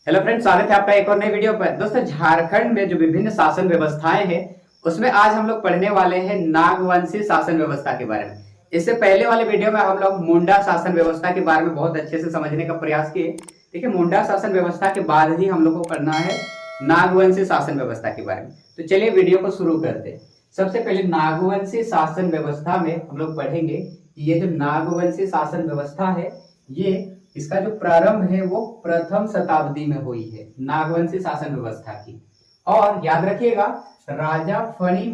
Hello friends, स्वागत है आपका एक और नई वीडियो पर। दोस्तों, झारखंड में जो विभिन्न शासन व्यवस्थाएं हैं उसमें आज हम लोग पढ़ने वाले हैं नागवंशी शासन व्यवस्था के बारे में। इससे पहले वाले वीडियो में हम लोग मुंडा शासन व्यवस्था के बारे में बहुत अच्छे से समझने का प्रयास किए। देखिए, मुंडा शासन व्यवस्था के बाद ही हम लोग को पढ़ना है नागवंशी शासन व्यवस्था के बारे में। तो चलिए वीडियो को शुरू करते हैं। सबसे पहले नागवंशी शासन व्यवस्था में हम लोग पढ़ेंगे कि ये जो नागवंशी शासन व्यवस्था है, ये इसका जो प्रारंभ है वो प्रथम शताब्दी में हुई है, नागवंशी शासन व्यवस्था की। और याद रखिएगा, राजा फणी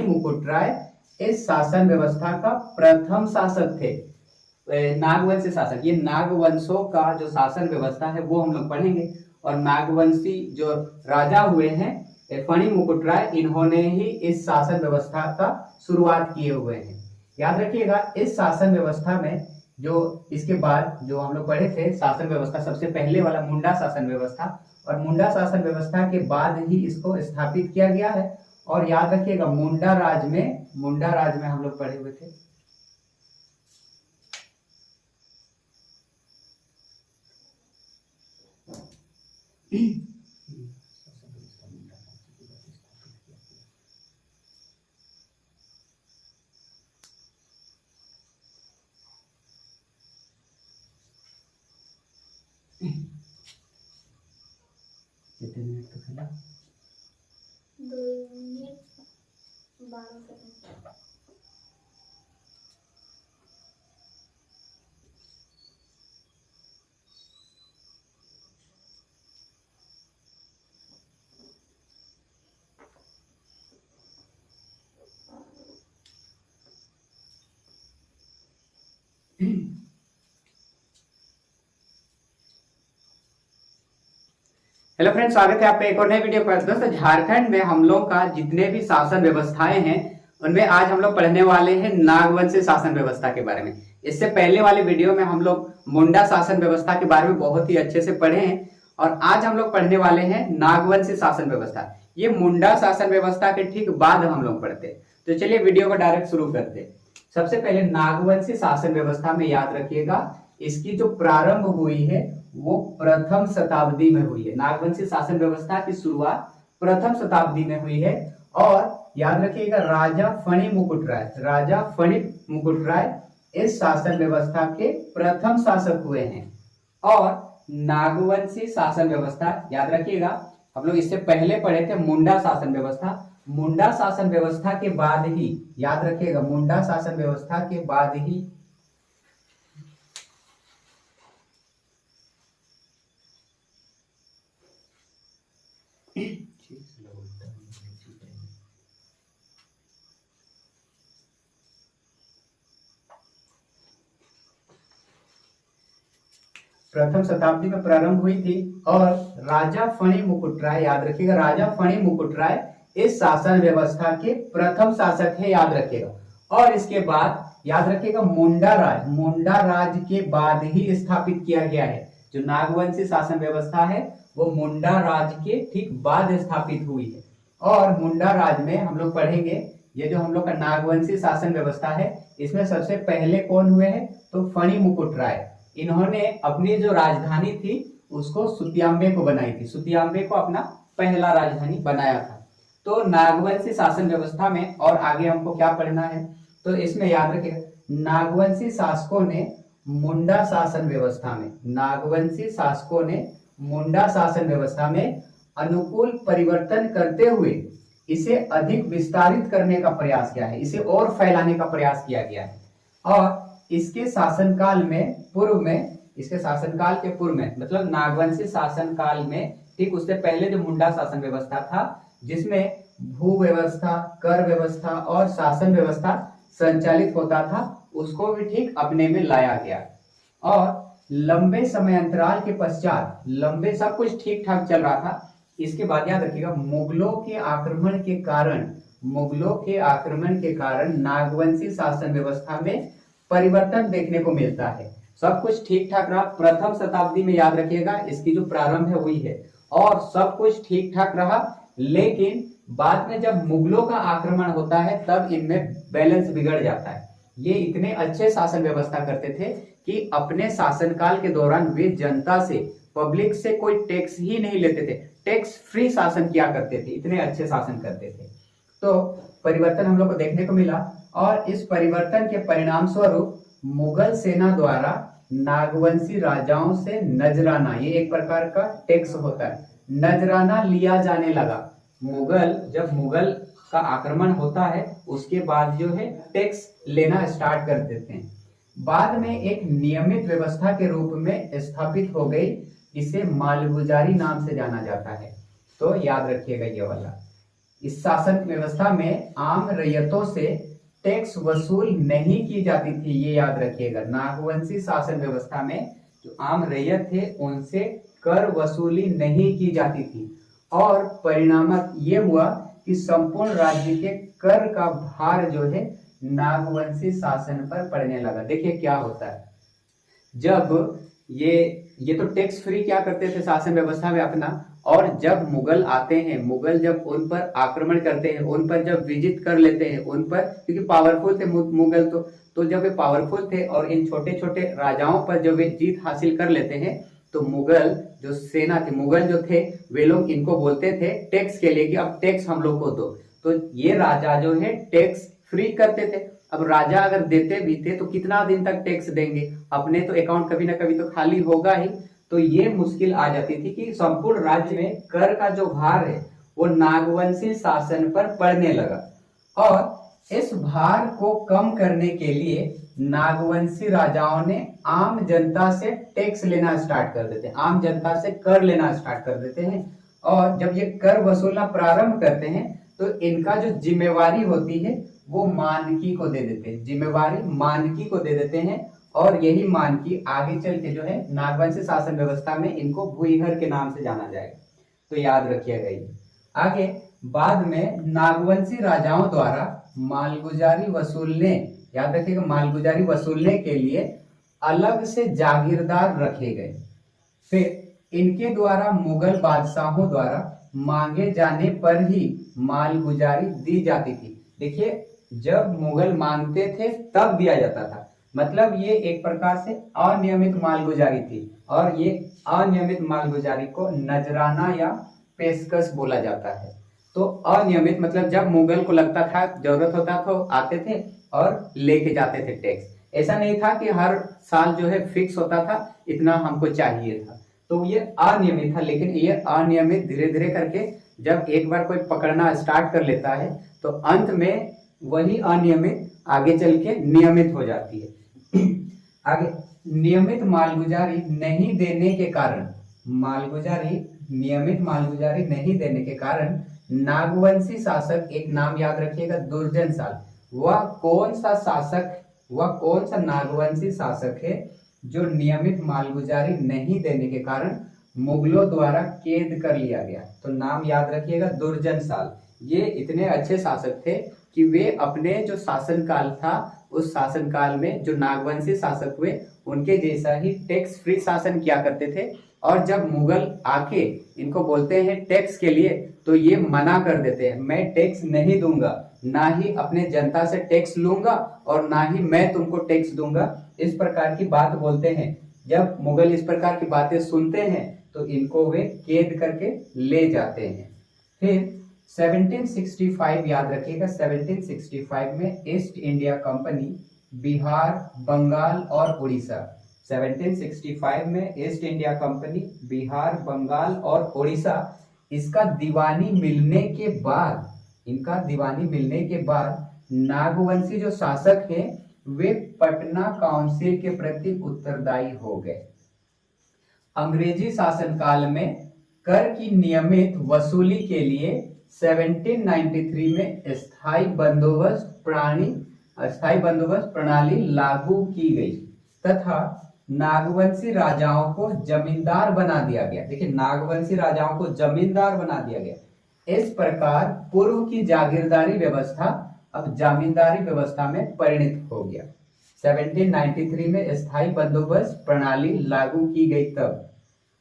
मुकुट राय इस शासन व्यवस्था का प्रथम शासक थे। नागवंशी शासक, ये नागवंशों का जो शासन व्यवस्था है वो हम लोग पढ़ेंगे। और नागवंशी जो राजा हुए हैं फणी मुकुट राय, इन्होंने ही इस शासन व्यवस्था का शुरुआत किए हुए हैं। याद रखिएगा, इस शासन व्यवस्था में जो इसके बाद जो हम लोग पढ़े थे शासन व्यवस्था, सबसे पहले वाला मुंडा शासन व्यवस्था, और मुंडा शासन व्यवस्था के बाद ही इसको स्थापित किया गया है। और याद रखिएगा, मुंडा राज में हम लोग पढ़े हुए थे। कितने मिनट तक है? 2 मिनट 12 सेकंड। हेलो फ्रेंड्स, स्वागत है आपका एक और नए वीडियो पर। दोस्तों, झारखंड में हम लोग का जितने भी शासन व्यवस्थाएं हैं उनमें आज हम लोग पढ़ने वाले हैं नागवंशी शासन व्यवस्था के बारे में। इससे पहले वाले वीडियो में हम लोग मुंडा शासन व्यवस्था के बारे में बहुत ही अच्छे से पढ़े हैं, और आज हम लोग पढ़ने वाले हैं नागवंशी शासन व्यवस्था। ये मुंडा शासन व्यवस्था के ठीक बाद हम लोग पढ़ते हैं। तो चलिए वीडियो को डायरेक्ट शुरू करते हैं। सबसे पहले नागवंशी शासन व्यवस्था में याद रखिएगा, इसकी जो प्रारंभ हुई है वो प्रथम शताब्दी में हुई है। नागवंशी शासन व्यवस्था की शुरुआत प्रथम शताब्दी में हुई है। और याद रखिएगा, राजा फणी मुकुट राय इस शासन व्यवस्था के प्रथम शासक हुए हैं। और नागवंशी शासन व्यवस्था, याद रखिएगा, हम लोग इससे पहले पढ़े थे मुंडा शासन व्यवस्था। मुंडा शासन व्यवस्था के बाद ही, याद रखिएगा, मुंडा शासन व्यवस्था के बाद ही प्रथम शताब्दी में प्रारंभ हुई थी। और राजा फणी मुकुट राय, याद रखिएगा, राजा फणी मुकुट राय इस शासन व्यवस्था के प्रथम शासक है, याद रखिएगा। और इसके बाद याद रखिएगा, मुंडा राज के बाद ही स्थापित किया गया है। जो नागवंशी शासन व्यवस्था है वो मुंडा राज के ठीक बाद स्थापित हुई है। और मुंडा राज में हम लोग पढ़ेंगे, ये जो हम लोग का नागवंशी शासन व्यवस्था है इसमें सबसे पहले कौन हुए हैं, तो फणी मुकुट राय। इन्होंने अपनी जो राजधानी थी उसको सुतियांबे को बनाई थी, सुतियांबे को अपना पहला राजधानी बनाया था। तो नागवंशी शासन व्यवस्था में और आगे हमको क्या पढ़ना है, तो इसमें याद रखिएगा, नागवंशी शासकों ने मुंडा शासन व्यवस्था में अनुकूल परिवर्तन करते हुए इसे अधिक विस्तारित करने का प्रयास किया है, इसे और फैलाने का प्रयास किया गया है। और इसके शासनकाल के पूर्व में, मतलब नागवंशी शासनकाल में ठीक उससे पहले जो मुंडा शासन व्यवस्था था, जिसमें भू व्यवस्था, कर व्यवस्था और शासन व्यवस्था संचालित होता था, उसको भी ठीक अपने में लाया गया। और लंबे समय अंतराल के पश्चात, सब कुछ ठीक ठाक चल रहा था। इसके बाद याद रखिएगा, मुगलों के आक्रमण के कारण नागवंशी शासन व्यवस्था में परिवर्तन देखने को मिलता है। सब कुछ ठीक ठाक रहा प्रथम शताब्दी में, याद रखिएगा, इसकी जो प्रारंभ है वही है, और सब कुछ ठीक ठाक रहा। लेकिन बाद में जब मुगलों का आक्रमण होता है तब इनमें बैलेंस बिगड़ जाता है। ये इतने अच्छे शासन व्यवस्था करते थे कि अपने शासनकाल के दौरान वे जनता से पब्लिक से कोई टैक्स ही नहीं लेते थे, टैक्स फ्री शासन किया करते थे, इतने अच्छे शासन करते थे। तो परिवर्तन हम लोग को देखने को मिला, और इस परिवर्तन के परिणाम स्वरूप मुगल सेना द्वारा नागवंशी राजाओं से नजराना, ये एक प्रकार का टैक्स होता है, नजराना लिया जाने लगा। जब मुगल का आक्रमण होता है उसके बाद जो है टैक्स लेना स्टार्ट कर देते हैं। बाद में एक नियमित व्यवस्था के रूप में स्थापित हो गई, इसे मालगुजारी नाम से जाना जाता है। तो याद रखिएगा ये वाला। इस शासन व्यवस्था में आम रैयतों से टैक्स वसूल नहीं की जाती थी, ये याद रखिएगा। नागवंशी शासन व्यवस्था में जो आम रैयत थे उनसे कर वसूली नहीं की जाती थी, और परिणामत ये हुआ कि संपूर्ण राज्य के कर का भार जो है नागवंशी शासन पर पड़ने लगा। देखिए क्या होता है, जब ये तो टैक्स फ्री क्या करते थे शासन व्यवस्था में अपना, और जब मुगल आते हैं, मुगल जब उन पर आक्रमण करते हैं, उन पर जब विजिट कर लेते हैं, उन पर, क्योंकि पावरफुल थे मुगल, तो जब वे पावरफुल थे और इन छोटे छोटे राजाओं पर जब वे जीत हासिल कर लेते हैं, तो मुगल जो सेना थी, मुगल जो थे, वे लोग इनको बोलते थे टैक्स के लिए कि अब टैक्स हम लोग को दो। तो ये राजा जो है टैक्स फ्री करते थे। अब राजा अगर देते भी थे तो कितना दिन तक टैक्स देंगे, अपने तो अकाउंट कभी ना कभी तो खाली होगा ही। तो ये मुश्किल आ जाती थी कि संपूर्ण राज्य में कर का जो भार है वो नागवंशी शासन पर पड़ने लगा, और इस भार को कम करने के लिए नागवंशी राजाओं ने आम जनता से टैक्स लेना स्टार्ट कर देते हैं, आम जनता से कर लेना स्टार्ट कर देते हैं। और जब ये कर वसूलना प्रारंभ करते हैं तो इनका जो जिम्मेवारी होती है वो मानकी को दे देते हैं, जिम्मेवारी मानकी को दे देते हैं, और यही मानकी आगे चल के जो है नागवंशी शासन व्यवस्था में इनको भूईहर के नाम से जाना जाएगा। तो याद रखिएगा ये। आगे बाद में नागवंशी राजाओं द्वारा मालगुजारी वसूलने, याद रखिएगा, मालगुजारी वसूलने के लिए अलग से जागीरदार रखे गए। फिर इनके द्वारा मुगल बादशाहों द्वारा मांगे जाने पर ही मालगुजारी दी जाती थी। देखिए, जब मुगल मांगते थे तब दिया जाता था, मतलब ये एक प्रकार से अनियमित मालगुजारी थी, और ये अनियमित मालगुजारी को नजराना या पेशकश बोला जाता है। तो अनियमित मतलब जब मुगल को लगता था, जरूरत होता तो आते थे और लेके जाते थे टैक्स। ऐसा नहीं था कि हर साल जो है फिक्स होता था इतना हमको चाहिए था, तो ये अनियमित था। लेकिन ये अनियमित धीरे धीरे करके जब एक बार कोई पकड़ना स्टार्ट कर लेता है तो अंत में वही अनियमित आगे चल के नियमित हो जाती है। आगे, नियमित मालगुजारी नहीं देने के कारण, नियमित मालगुजारी नहीं देने के कारण नागवंशी शासक, एक नाम याद रखिएगा, दुर्जनशाल, वह कौन सा नागवंशी शासक है जो नियमित मालगुजारी नहीं देने के कारण मुगलों द्वारा कैद कर लिया गया। तो नाम याद रखिएगा, दुर्जनशाल। ये इतने अच्छे शासक थे कि वे अपने जो शासनकाल था उस शासनकाल में जो नागवंशी शासक हुए उनके जैसा ही टैक्स फ्री शासन किया करते थे। और जब मुगल आके इनको बोलते हैं टैक्स के लिए तो ये मना कर देते हैं, मैं टैक्स नहीं दूंगा, ना ही अपने जनता से टैक्स लूंगा और ना ही मैं तुमको टैक्स दूंगा, इस प्रकार की बात बोलते हैं। जब मुगल इस प्रकार की बातें सुनते हैं तो इनको वे कैद करके ले जाते हैं। फिर 1765 याद रखिएगा, 1765 में East India Company Bihar, Bengal और उड़ीसा, 1765 में East India Company Bihar, Bengal और उड़ीसा, इसका दीवानी मिलने के बाद नागवंशी जो शासक हैं वे पटना काउंसिल के प्रति उत्तरदायी हो गए। अंग्रेजी शासनकाल में कर की नियमित वसूली के लिए 1793 में स्थायी बंदोबस्त प्रणाली लागू की गई तथा नागवंशी राजाओं को जमींदार बना दिया गया। देखिए, नागवंशी राजाओं को जमींदार बना दिया गया। इस प्रकार पूर्व की जागीरदारी व्यवस्था अब जमींदारी व्यवस्था में परिणत हो गया। 1793 में स्थायी बंदोबस्त प्रणाली लागू की गई। तब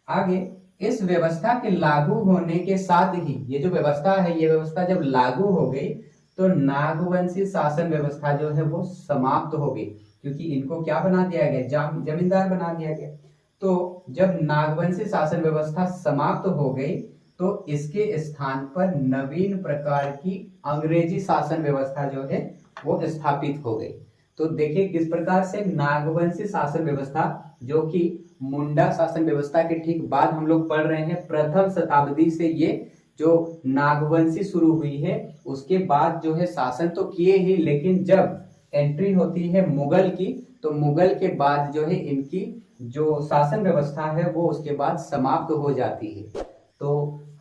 आगे इस व्यवस्था के लागू होने के साथ ही ये जो व्यवस्था है, ये व्यवस्था जब लागू हो गई तो नागवंशी शासन व्यवस्था जो है वो समाप्त हो गई, क्योंकि इनको क्या बना दिया गया, जमींदार बना दिया गया। तो जब नागवंशी शासन व्यवस्था समाप्त हो गई तो इसके स्थान पर नवीन प्रकार की अंग्रेजी शासन व्यवस्था जो है वो स्थापित हो गई। तो देखिए किस प्रकार से नागवंशी शासन व्यवस्था, जो कि मुंडा शासन व्यवस्था के ठीक बाद हम लोग पढ़ रहे हैं, प्रथम शताब्दी से ये जो नागवंशी शुरू हुई है उसके बाद जो है शासन तो किए ही, लेकिन जब एंट्री होती है मुगल की तो मुगल के बाद जो है इनकी जो शासन व्यवस्था है वो उसके बाद समाप्त हो जाती है। तो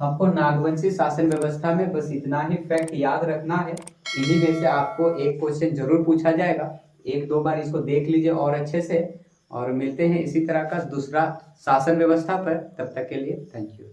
हमको नागवंशी शासन व्यवस्था में बस इतना ही फैक्ट याद रखना है। इन्हीं में से आपको एक क्वेश्चन जरूर पूछा जाएगा, एक दो बार इसको देख लीजिए और अच्छे से। और मिलते हैं इसी तरह का दूसरा शासन व्यवस्था पर, तब तक के लिए थैंक यू।